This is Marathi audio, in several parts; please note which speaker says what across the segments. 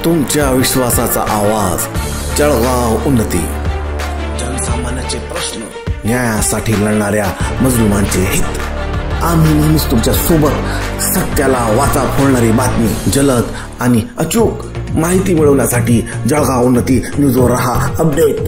Speaker 1: तुमच्या विश्वासाचा आवाज जळगाव उन्नती। जनसामान्याचे प्रश्न, न्यायासाठी लढणाऱ्या मजलुमांचे हित। आम्ही नेहमीच तुमच्या सोबत। सत्याला वाचा फोडणारी बातमी, जलद आणि अचूक माहिती मिळवण्यासाठी जळगाव उन्नती न्यूजवर रहा अपडेट।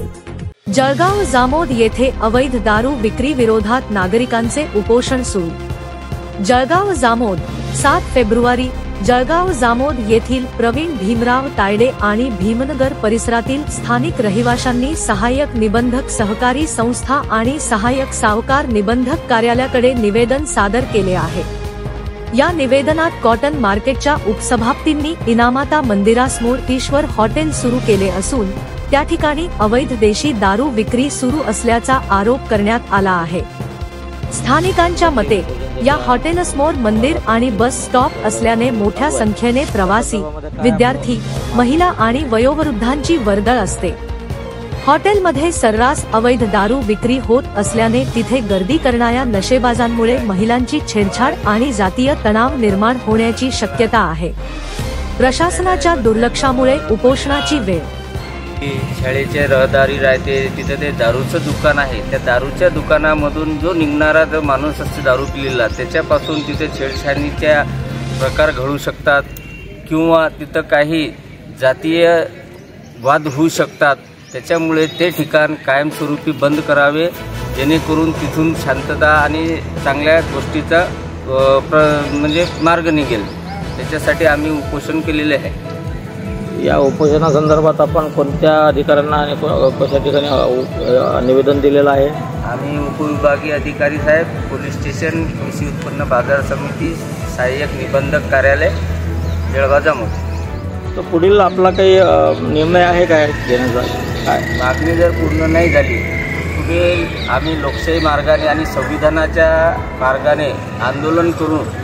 Speaker 2: जळगाव जामोद येथे अवैध दारू विक्री विरोधात नागरिकांचे उपोषण सुरू। जळगाव जामोद 7 फेब्रुवारी। जळगाव जामोद येथील प्रवीण भीमराव तायडे आणि भीमनगर परिसरातील स्थानिक रहिवाशांनी सहाय्यक निबंधक सहकारी संस्था आणि सहाय्यक सावकार निबंधक कार्यालयाकडे निवेदन सादर केले आहे। या निवेदनात कॉटन मार्केटच्या उपसभापतींनी इनामाता मंदिरासमोर ईश्वर हॉटेल सुरू केले असून त्या ठिकाणी अवैध देशी दारू विक्री सुरू असल्याचा आरोप करण्यात आला आहे। स्थानिकांच्या मते या हॉटेलसमोर मंदिर आणि बस स्टॉप असल्याने मोठ्या संख्येने प्रवासी, विद्यार्थी, महिला आणि वयोवृद्धांची वर्दळ असते। हॉटेलमध्ये सर्रास अवैध दारू विक्री होत असल्याने तिथे गर्दी करणाऱ्या नशेबाजांमुळे महिलांची छेडछाड आणि जातीय तणाव निर्माण होण्याची शक्यता आहे। प्रशासनाच्या दुर्लक्षामुळे उपोषणाची वेळ।
Speaker 3: शाळेच्या रहदारी राहते, तिथे ते दारूचं दुकान आहे। त्या दारूच्या दुकानामधून जो निघणारा जो माणूस असतो दारू पिलेला, त्याच्यापासून तिथे छेडछाडीच्या प्रकार घडू शकतात किंवा तिथं काही जातीय वाद होऊ शकतात। त्याच्यामुळे ते ठिकाण कायमस्वरूपी बंद करावे, जेणेकरून तिथून शांतता आणि चांगल्या गोष्टीचा म्हणजे मार्ग निघेल। त्याच्यासाठी आम्ही उपोषण केलेले आहे।
Speaker 4: या उपोषणासंदर्भात आपण कोणत्या अधिकाऱ्यांना आणि कशा ठिकाणी निवेदन दिलेलं आहे?
Speaker 3: आम्ही उपविभागीय अधिकारी साहेब, पोलीस स्टेशन, कृषी उत्पन्न बाजार समिती, सहाय्यक निबंधक कार्यालय, जळगाव जामोद।
Speaker 4: तर पुढील आपला काही निर्णय आहे काय घेण्याचा?
Speaker 3: काय मागणी जर पूर्ण नाही झाली, पुढे आम्ही लोकशाही मार्गाने आणि संविधानाच्या मार्गाने आंदोलन करून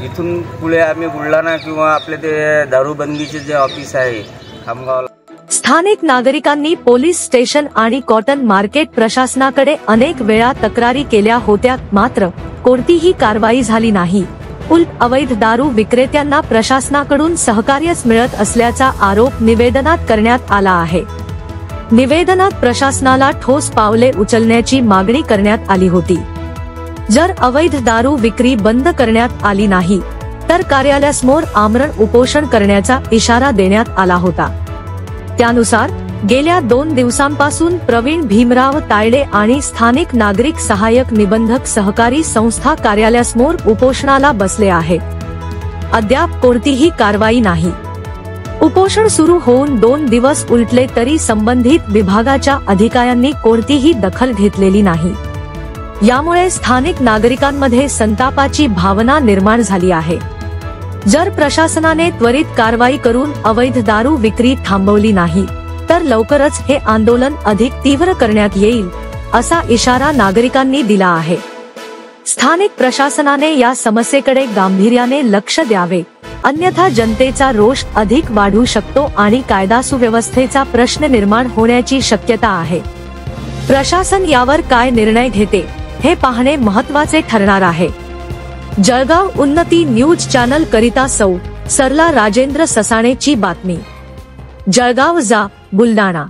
Speaker 3: इथून पुढे आम्ही बुलढाणा किंवा आपले ते दारूबंदीचे जे ऑफिस आहे खामगावला।
Speaker 2: स्थानिक नागरिकांनी पोलीस स्टेशन आणि कॉटन मार्केट प्रशासनाकडे अनेक वेळा तक्रारी केल्या होत्या, मात्र कोणतीही कारवाई झाली नाही। उलट अवैध दारू विक्रेत्यांना प्रशासनाकडून सहकार्यच मिळत असल्याचा आरोप निवेदनात करण्यात आला आहे। निवेदनात प्रशासनाला ठोस पावले उचलण्याची मागणी करण्यात आली होती। जर अवैध दारू विक्री बंद करण्यात आली नाही तर कार्यालयासमोर आमरण उपोषण करण्याचा इशारा देण्यात आला होता। त्यानुसार गेल्या 2 दिवसांपासून प्रवीण भीमराव तायडे आणि स्थानिक नागरिक सहाय्यक निबंधक सहकारी संस्था कार्यालयासमोर उपोषणाला बसले आहेत। अद्याप कोणतीही कारवाई नाही। उपोषण सुरू होऊन 2 दिवस उलटले तरी संबंधित विभागाच्या अधिकाऱ्यांनी कोणतीही दखल घेतलेली नाही। यामुळे स्थानिक नागरिकांमध्ये संतापाची भावना निर्माण झाली आहे। जर प्रशासनाने त्वरित कारवाई करून अवैध दारू विक्री थांबवली नाही तर लवकरच हे आंदोलन अधिक तीव्र करण्यात येईल, असा इशारा नागरिकांनी दिला आहे। स्थानिक प्रशासनाने या समस्येकडे गांभीर्याने लक्ष द्यावे, अन्यथा जनतेचा रोष अधिक वाढू शकतो आणि कायदा सुव्यवस्थेचा प्रश्न निर्माण होण्याची शक्यता आहे। प्रशासन यावर काय निर्णय घेते हे पाहणे महत्त्वाचे ठरणार आहे। जळगाव उन्नती न्यूज चॅनल करिता सौ सरला राजेंद्र ससाणेची बातमी। जळगाव जा बुलढाणा।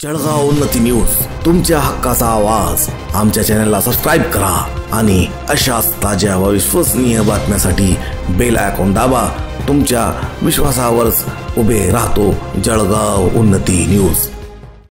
Speaker 1: जळगाव उन्नती न्यूज, तुमच्या हक्काचा आवाज। आमच्या चॅनलला सबस्क्राइब करा आणि अशाच ताज्या व विश्वसनीय बातम्यांसाठी बेल आयकॉन दाबा। तुमच्या विश्वासावरच उभे राहतो जळगाव उन्नती न्यूज।